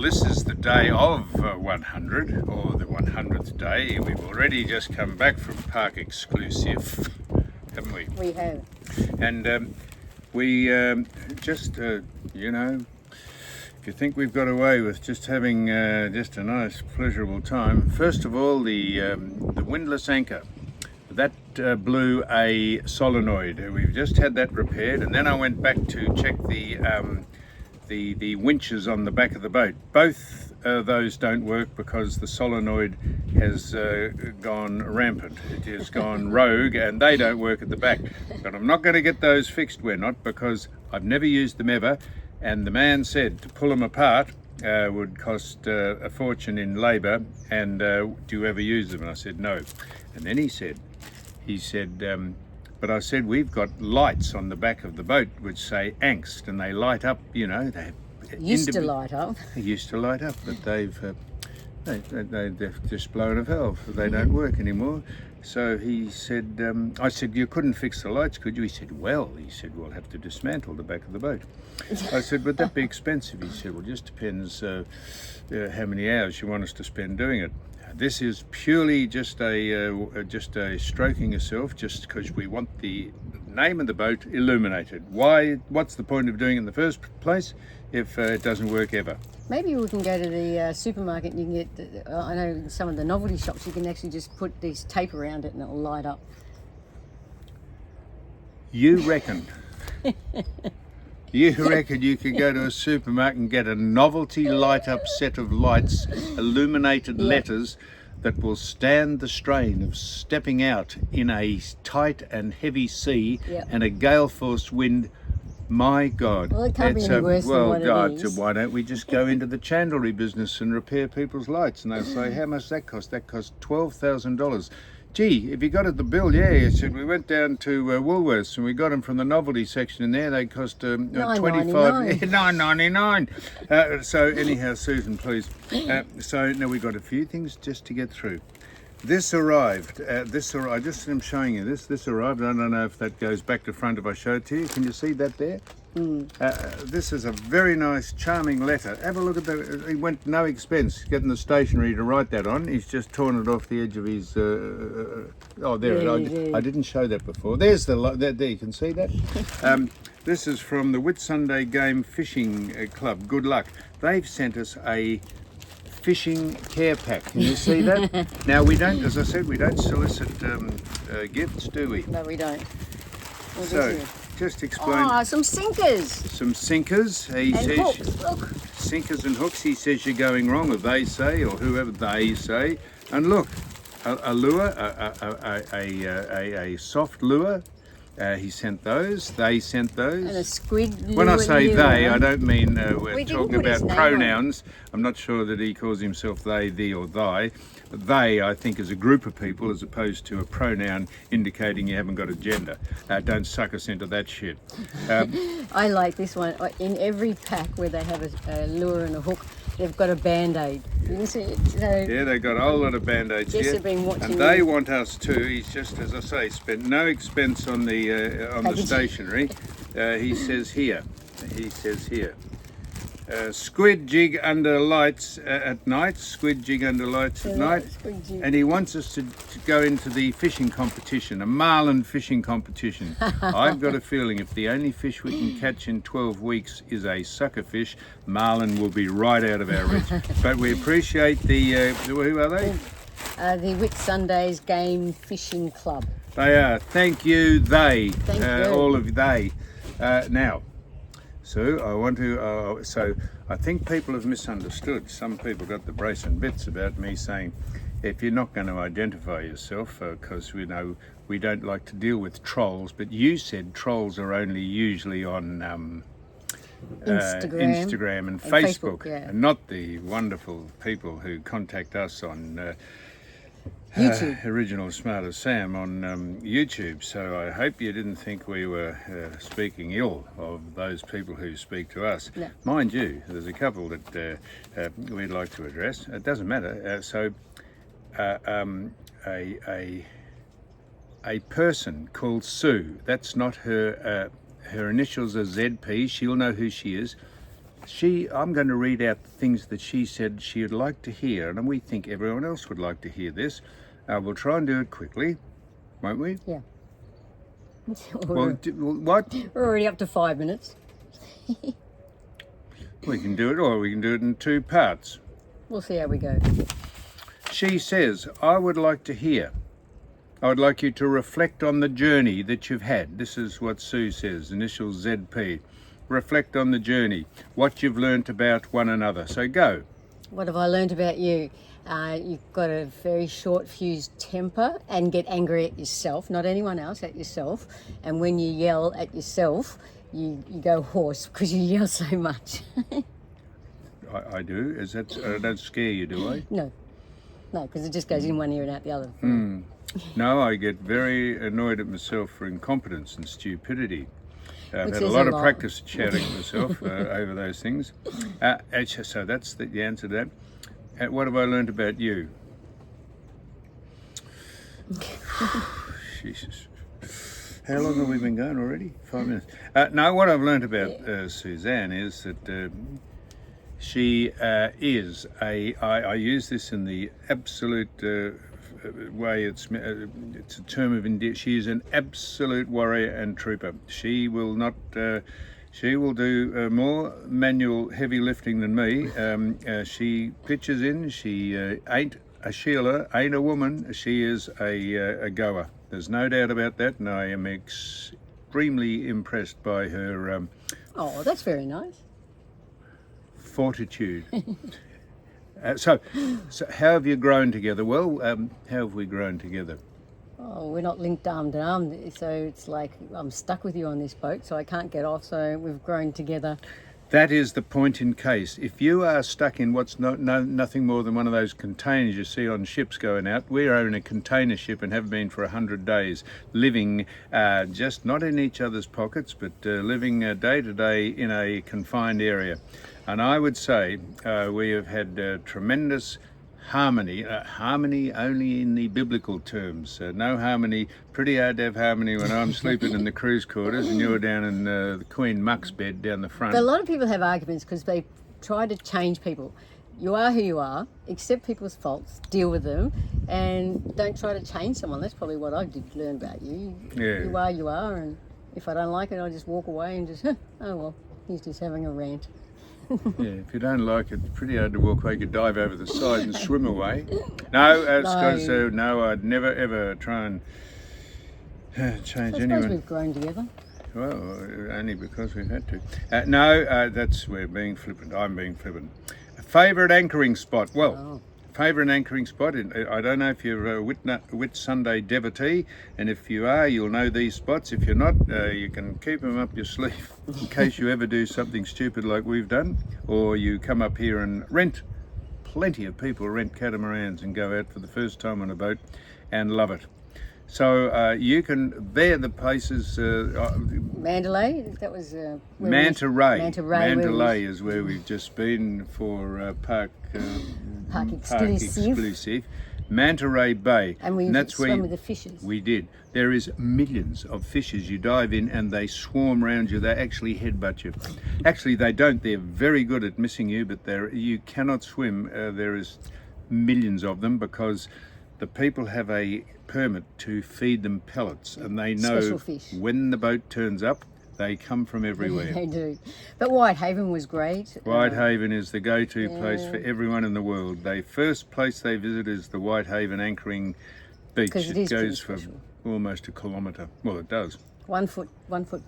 this is the day of 100, or the 100th day. We've already just come back from Park Exclusive, haven't we? We have. And we just, you know, if you think we've got away with just having just a nice, pleasurable time, first of all, the windlass anchor. That blew a solenoid. We've just had that repaired, and then I went back to check the winches on the back of the boat. Both those don't work because the solenoid has gone rampant. It has gone rogue, and they don't work at the back. But I'm not going to get those fixed. We're not, because I've never used them ever, and the man said to pull them apart would cost a fortune in labour, and do you ever use them? And I said no. And then he said, but I said, we've got lights on the back of the boat which say ANGST, and they light up, you know. They used to light up. They used to light up, but they've just blown a valve. They don't work anymore. So he said, I said, you couldn't fix the lights, could you? He said, well, we'll have to dismantle the back of the boat. I said, would that be expensive? He said, well, it just depends how many hours you want us to spend doing it. This is purely just a stroking yourself, just because we want the name of the boat illuminated. Why? What's the point of doing it in the first place if it doesn't work ever? Maybe we can go to the supermarket and you can get, I know in some of the novelty shops you can actually just put this tape around it and it'll light up. You reckon? You reckon you could go to a supermarket and get a novelty light-up set of lights, illuminated letters, that will stand the strain of stepping out in a tight and heavy sea and a gale-force wind? My God. Well, it can't be any worse than what it is. So why don't we just go into the chandlery business and repair people's lights? And they'll say, how much that cost? That cost $12,000. Gee, if you got it the bill, yeah. He said, we went down to Woolworths and we got them from the novelty section in there. They cost $25.99. So anyhow, Susan, please. So now we've got a few things just to get through. This arrived. I just am showing you this. This arrived. I don't know if that goes back to front if I show it to you. Can you see that there? This is a very nice, charming letter. Have a look at that. He went no expense getting the stationery to write that on. He's just torn it off the edge of his. Oh, there. I didn't show that before. There's the. There you can see that. This is from the Whitsunday Game Fishing Club. Good luck. They've sent us a fishing care pack. Can you see that? Now we don't, as I said, we don't solicit gifts, do we? No, we don't. So, just explain. Oh, some sinkers. Some sinkers. He says, hooks, look. Sinkers and hooks. He says you're going wrong, or they say, or whoever they say. And look, a lure, a soft lure. He sent those. They sent those. And a squid lure. When I say they, I don't mean we're We talking about pronouns. I'm not sure that he calls himself they, thee, or thy. They, I think, is a group of people as opposed to a pronoun indicating you haven't got a gender. Don't suck us into that shit. I like this one. In every pack where they have a lure and a hook, they've got a band-aid. You can see it. So yeah, they've got a whole lot of band-aids Jess here. have been watching and they want us too. He's just, as I say, spent no expense on the stationery. He says here. Squid jig under lights at night. Squid jig under lights at night. And he wants us to go into the fishing competition, a marlin fishing competition. I've got a feeling if the only fish we can catch in 12 weeks is a sucker fish, marlin will be right out of our reach. But we appreciate the, who are they? The Whitsundays Game Fishing Club. They are. Thank you, they. Thank you. All of they. Now, so I want to, so I think people have misunderstood. Some people got the brace and bits about me saying, if you're not going to identify yourself, because we know we don't like to deal with trolls, but you said trolls are only usually on Instagram and Facebook and not the wonderful people who contact us on YouTube. Original Smarter Sam on YouTube. So I hope you didn't think we were speaking ill of those people who speak to us. No. Mind you, there's a couple that we'd like to address. It doesn't matter. A person called Sue. That's not her. Her initials are ZP. She'll know who she is. I'm going to read out the things that she said she would like to hear, and we think everyone else would like to hear this. We'll try and do it quickly, won't we? Yeah. Well, what? We're already up to 5 minutes. We can do it, or we can do it in 2 parts. We'll see how we go. She says, I would like you to reflect on the journey that you've had. This is what Sue says, initial ZP. Reflect on the journey, what you've learnt about one another. So go. What have I learned about you? You've got a very short fused temper and get angry at yourself, not anyone else, at yourself. And when you yell at yourself, you go hoarse because you yell so much. I do. I don't scare you, do I? No, because it just goes in one ear and out the other. No, I get very annoyed at myself for incompetence and stupidity. I've Which had a is lot a of lot. practice shouting at myself over those things. So that's the answer to that. What have I learned about you? Jesus. How long have we been going already? 5 minutes. No, what I've learned about Suzanne is that she is I use this in the absolute way. It's a term of endearment. She is an absolute warrior and trooper. She will not. She will do more manual heavy lifting than me. She pitches in. She ain't a Sheila, ain't a woman. She is a goer. There's no doubt about that, and I am extremely impressed by her Oh, that's very nice. fortitude. So how have you grown together? Well, how have we grown together? Oh, we're not linked arm to arm, so it's like I'm stuck with you on this boat, so I can't get off, so we've grown together. That is the point in case. If you are stuck in what's nothing more than one of those containers you see on ships going out, we are in a container ship and have been for 100 days, living just not in each other's pockets, but living day to day in a confined area. And I would say we have had tremendous harmony, harmony only in the biblical terms. No harmony, pretty hard to have harmony when I'm sleeping in the cruise quarters and you're down in the Queen Muck's bed down the front. But a lot of people have arguments because they try to change people. You are who you are, accept people's faults, deal with them, and don't try to change someone. That's probably what I did learn about you. Yeah. You are, and if I don't like it, I just walk away and just, oh well, he's just having a rant. Yeah, if you don't like it, it's pretty hard to walk away. You could dive over the side and swim away. No, because no, I'd never ever try and change I suppose anyone. we've grown together. Well, only because we've had to. No, we're being flippant. I'm being flippant. Favourite anchoring spot? Well, favourite anchoring spot. I don't know if you're a Whit Sunday devotee, and if you are, you'll know these spots. If you're not, you can keep them up your sleeve in case you ever do something stupid like we've done, or you come up here and rent. Plenty of people rent catamarans and go out for the first time on a boat and love it. So you can, they're the places. Mandalay, that was Manta Ray. Mandalay is where we've just been for Park Exclusive. Manta Ray Bay. And we swam with the fishes. We did. There is millions of fishes. You dive in and they swarm around you. They actually headbutt you. Actually, they don't. They're very good at missing you, but you cannot swim. There is millions of them because the people have a permit to feed them pellets, and they know when the boat turns up, they come from everywhere. They do. But Whitehaven was great. Whitehaven is the go-to place for everyone in the world. The first place they visit is the Whitehaven anchoring beach. It goes for almost a kilometre. Well, it does. 1 foot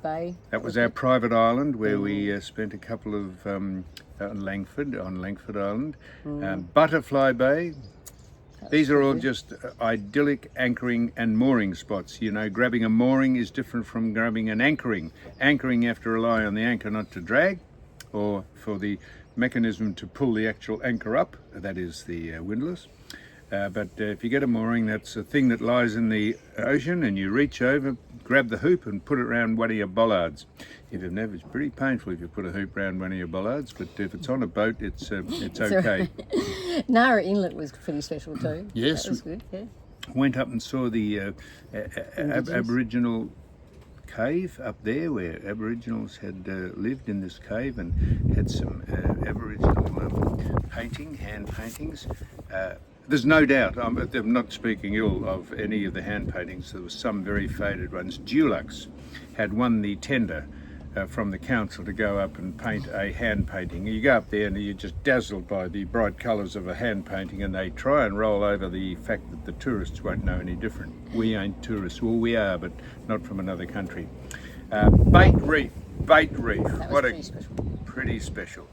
bay. That was our private island where we spent a couple of on Langford Island. Butterfly Bay. These are all just idyllic anchoring and mooring spots. You know, grabbing a mooring is different from grabbing an anchoring. Anchoring, you have to rely on the anchor not to drag, or for the mechanism to pull the actual anchor up. That is the windlass. But if you get a mooring, that's a thing that lies in the ocean, and you reach over, grab the hoop and put it around one of your bollards. If you've never, it's pretty painful if you put a hoop around one of your bollards, but if it's on a boat, it's okay. Nara Inlet was pretty special too. Yes. That was good, yeah. Went up and saw the Aboriginal cave up there where Aboriginals had lived in this cave, and had some Aboriginal hand paintings. There's no doubt, I'm not speaking ill of any of the hand paintings. There were some very faded ones. Dulux had won the tender from the council to go up and paint a hand painting. You go up there and you're just dazzled by the bright colours of a hand painting, and they try and roll over the fact that the tourists won't know any different. We ain't tourists. Well, we are, but not from another country. Bait Reef. That was What pretty special. pretty special.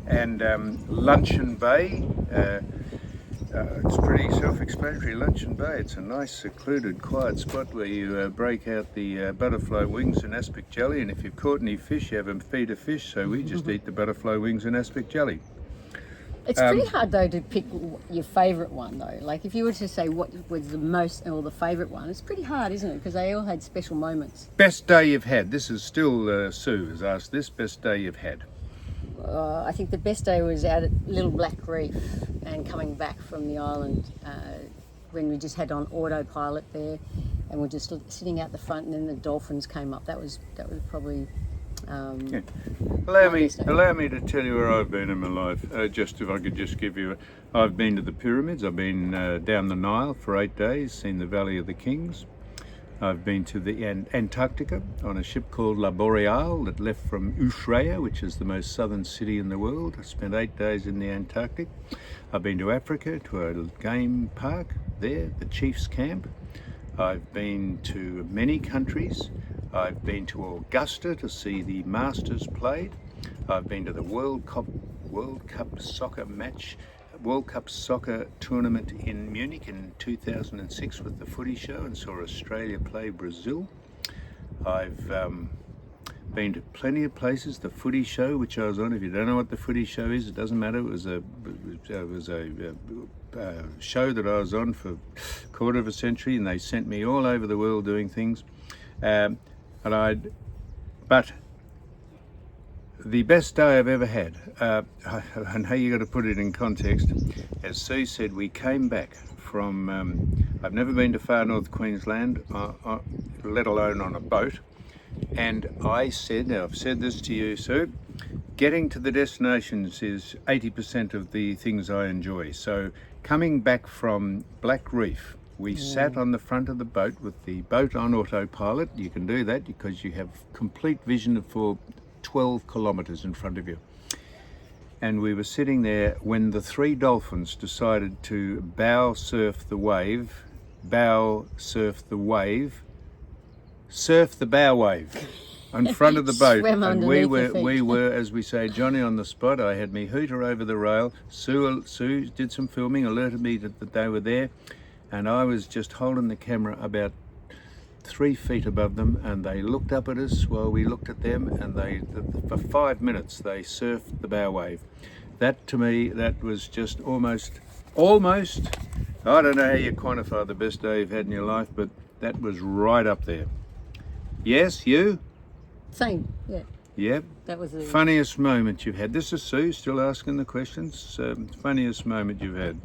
And Luncheon Bay. It's pretty self-explanatory. Luncheon Bay. It's a nice, secluded, quiet spot where you break out the butterfly wings and aspic jelly. And if you've caught any fish, you have them feed a fish. So we just eat the butterfly wings and aspic jelly. It's pretty hard though to pick your favourite one though. Like if you were to say what was the most or the favourite one, it's pretty hard, isn't it? Because they all had special moments. Best day you've had. This is still Sue has asked this. Best day you've had. I think the best day was out at Little Black Reef and coming back from the island when we just had on autopilot there, and we're just sitting out the front, and then the dolphins came up. That was probably. Yeah. Allow me to tell you where I've been in my life. Just if I could just give you, I've been to the pyramids. I've been down the Nile for 8 days, seen the Valley of the Kings. I've been to the Antarctica on a ship called La Boreale that left from Ushuaia, which is the most southern city in the world. I spent 8 days in the Antarctic. I've been to Africa, to a game park there, the Chiefs Camp. I've been to many countries. I've been to Augusta to see the Masters played. I've been to the World Cup soccer tournament in Munich in 2006 with the footy show, and saw Australia play Brazil. I've been to plenty of places. The footy show, which I was on, if you don't know what the footy show is, it doesn't matter. It was a show that I was on for a quarter of a century, and they sent me all over the world doing things. But the best day I've ever had, I know you got to put it in context. As Sue said, we came back from, I've never been to far north Queensland, let alone on a boat. And I said, now I've said this to you, Sue, getting to the destinations is 80% of the things I enjoy. So coming back from Black Reef, we sat on the front of the boat with the boat on autopilot. You can do that because you have complete vision for 12 kilometres in front of you. And we were sitting there when the 3 dolphins decided to bow surf the bow wave in front of the boat. And we were, as we say, Johnny on the spot. I had me hooter over the rail. Sue did some filming, alerted me that they were there, and I was just holding the camera about 3 feet above them, and they looked up at us while we looked at them, and for 5 minutes they surfed the bow wave. That to me, that was just almost, I don't know how you quantify the best day you've had in your life, but that was right up there. Yes, you? Same, yeah. Yep. That was the funniest moment you've had. This is Sue still asking the questions. Funniest moment you've had.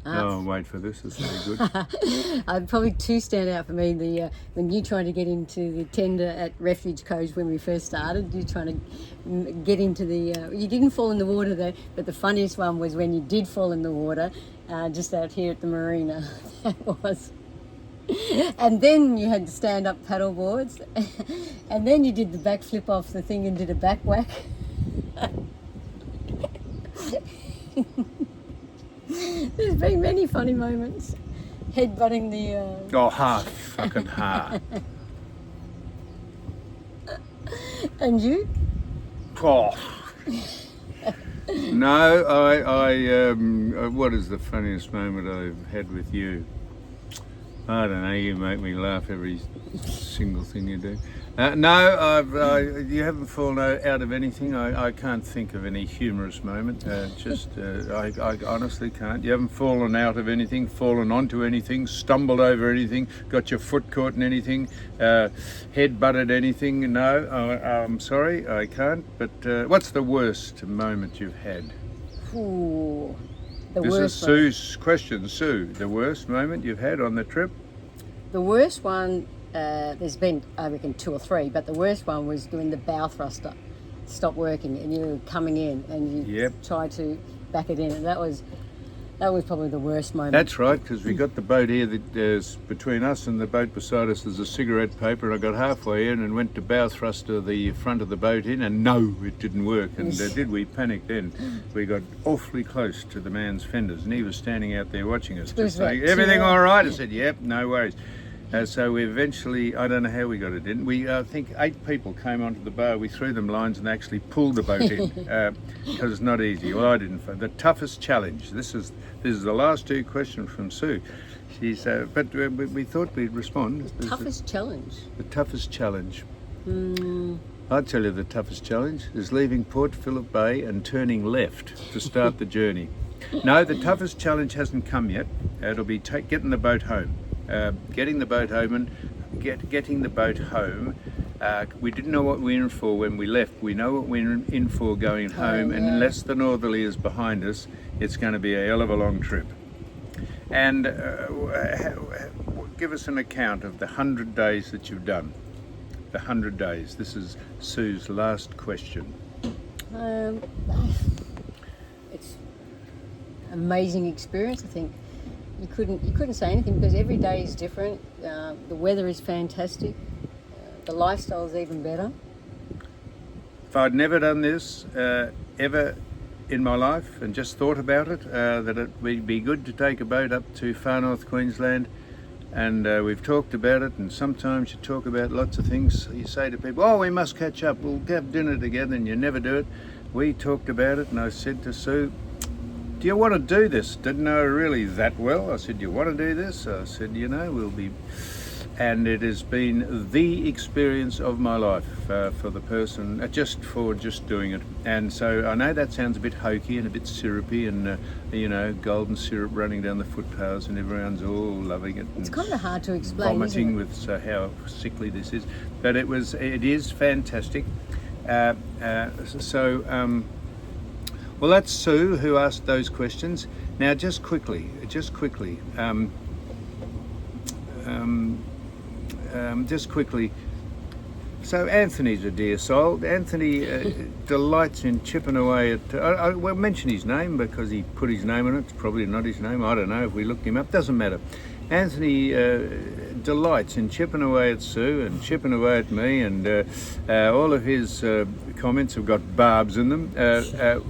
Oh, wait for this. This will be good. Probably 2 stand out for me. The when you trying to get into the tender at Refuge Cove when we first started, you trying to get into the. You didn't fall in the water though, but the funniest one was when you did fall in the water, just out here at the marina. That was. And then you had to stand up paddle boards, and then you did the backflip off the thing and did a back whack. There's been many funny moments. Headbutting the... Oh, fucking hard. And you? Oh. No, what is the funniest moment I've had with you? I don't know, you make me laugh every single thing you do. No, you haven't fallen out of anything. I can't think of any humorous moment. I honestly can't. You haven't fallen out of anything, fallen onto anything, stumbled over anything, got your foot caught in anything, head butted anything. No, I'm sorry, I can't. But what's the worst moment you've had? Ooh. This is Sue's question. Sue, the worst moment you've had on the trip? The worst one there's been, I reckon, 2 or 3, but the worst one was doing the bow thruster. Stop working, and you were coming in, and you tried to back it in, and that was probably the worst moment. That's right, because we got the boat here that there's between us and the boat beside us there's a cigarette paper, and I got halfway in and went to bow thruster the front of the boat in, and no, it didn't work. And did we panic then? We got awfully close to the man's fenders, and he was standing out there watching us, just saying, "Everything all right?" I said, "Yep, no worries." So we eventually, I don't know how we got it in. We, I think 8 people came onto the bar. We threw them lines and actually pulled the boat in because it's not easy. Well, I didn't. The toughest challenge. This is the last 2 questions from Sue. She's, but we thought we'd respond. The toughest challenge. The toughest challenge. I'll tell you the toughest challenge is leaving Port Phillip Bay and turning left to start the journey. No, the toughest challenge hasn't come yet. It'll be getting the boat home. Getting the boat home and getting the boat home. We didn't know what we were in for when we left. We know what we're in for going home, and unless the northerly is behind us, it's going to be a hell of a long trip. And give us an account of the 100 days that you've done. The 100 days. This is Sue's last question. It's an amazing experience, I think. You couldn't say anything because every day is different. The weather is fantastic. The lifestyle is even better. If I'd never done this ever in my life and just thought about it, that it would be good to take a boat up to far north Queensland, and we've talked about it, and sometimes you talk about lots of things. You say to people, "Oh, we must catch up, we'll have dinner together," and you never do it. We talked about it, and I said to Sue, "Do you want to do this?" Didn't know her really that well. I said, "Do you want to do this?" I said, we'll be... And it has been the experience of my life for the person, just doing it. And so I know that sounds a bit hokey and a bit syrupy and, golden syrup running down the footpaths and everyone's all loving it. It's kind of hard to explain, vomiting with how sickly this is. But it is fantastic. Well, that's Sue who asked those questions. Now, just quickly. So Anthony's a dear soul. Anthony delights in chipping away at... we'll mention his name because he put his name on it. It's probably not his name. I don't know if we looked him up. Doesn't matter. Anthony delights in chipping away at Sue and chipping away at me, and all of his comments have got barbs in them.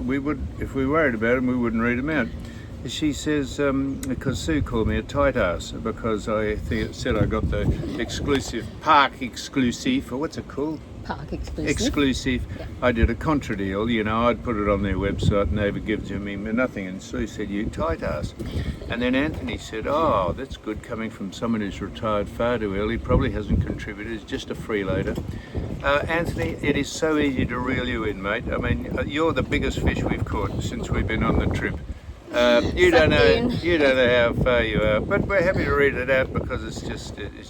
We would, if we worried about them, we wouldn't read them out. She says, because Sue called me a tight ass because I said I got the park exclusive, or what's it called? Park exclusive. Exclusive. Yeah. I did a contra deal, I'd put it on their website and they would give to me nothing. And Sue said, "You tight ass." And then Anthony said, "Oh, that's good coming from someone who's retired far too early, probably hasn't contributed, is just a freeloader." Anthony, it is so easy to reel you in, mate. I mean, you're the biggest fish we've caught since we've been on the trip. You don't know how far you are, but we're happy to read it out because it's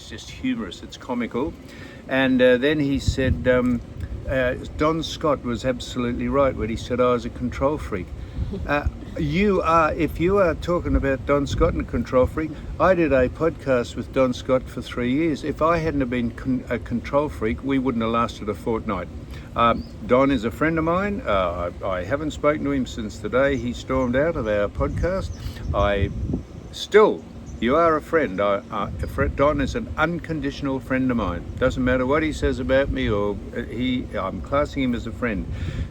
just humorous, it's comical. And then he said, Don Scott was absolutely right when he said I was a control freak. If you are talking about Don Scott and a control freak, I did a podcast with Don Scott for 3 years. If I hadn't have been a control freak, we wouldn't have lasted a fortnight. Don is a friend of mine. I haven't spoken to him since the day he stormed out of our podcast. You are a friend. Don is an unconditional friend of mine. Doesn't matter what he says about me, I'm classing him as a friend.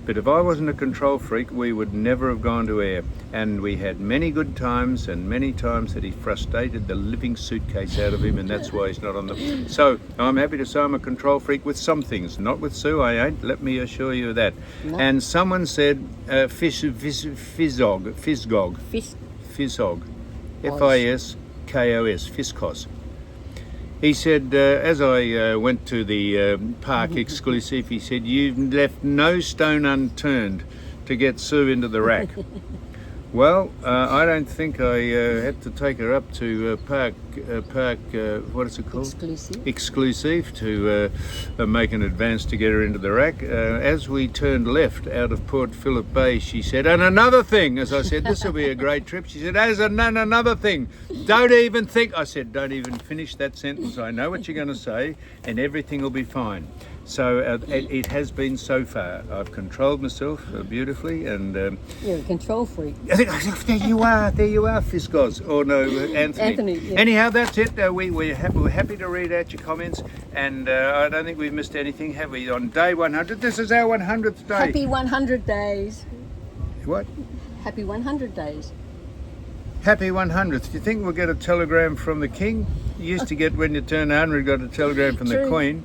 But if I wasn't a control freak, we would never have gone to air. And we had many good times, and many times that he frustrated the living suitcase out of him, and that's why he's not on the... So I'm happy to say I'm a control freak with some things. Not with Sue, I ain't. Let me assure you of that. No. And someone said Fizzog. Fiskos, Fiskos. He said, as I went to the park exclusive, he said, "You've left no stone unturned to get Sue into the rack." Well, I don't think I had to take her up to Park, what is it called? Exclusive to make an advance to get her into the rack. As we turned left out of Port Phillip Bay, she said, and another thing, as I said, this will be a great trip. She said, as another thing, don't even think. I said, don't even finish that sentence. I know what you're going to say and everything will be fine. So it has been so far. I've controlled myself beautifully, and you're a control freak. There you are, Fiscos. Or no, Anthony. Yeah. Anyhow, that's it. We're happy to read out your comments, and I don't think we've missed anything, have we? On day 100, this is our 100th day. Happy 100 days. What? Happy 100 days. Happy 100th. Do you think we'll get a telegram from the King? You used to get, when you turned 100, got a telegram from the Queen.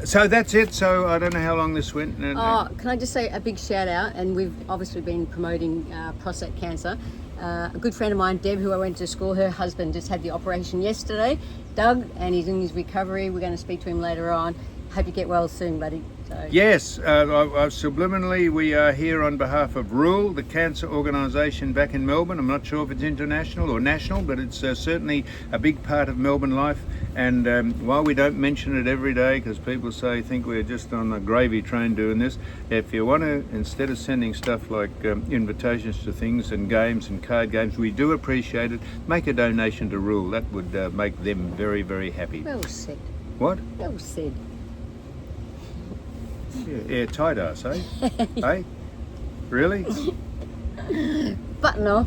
So that's it. So I don't know how long this went. Can I just say a big shout out? And we've obviously been promoting prostate cancer. A good friend of mine, Deb, who I went to school, her husband just had the operation yesterday, Doug, and he's in his recovery. We're going to speak to him later on. Hope you get well soon, buddy. So. Yes, subliminally we are here on behalf of RULE, the cancer organisation back in Melbourne. I'm not sure if it's international or national, but it's certainly a big part of Melbourne life. And while we don't mention it every day, because people think we're just on a gravy train doing this, if you want to, instead of sending stuff like invitations to things and games and card games, we do appreciate it. Make a donation to RULE. That would make them very, very happy. Well said. What? Well said. Yeah, tight ass, eh? Hey? Really? Button off.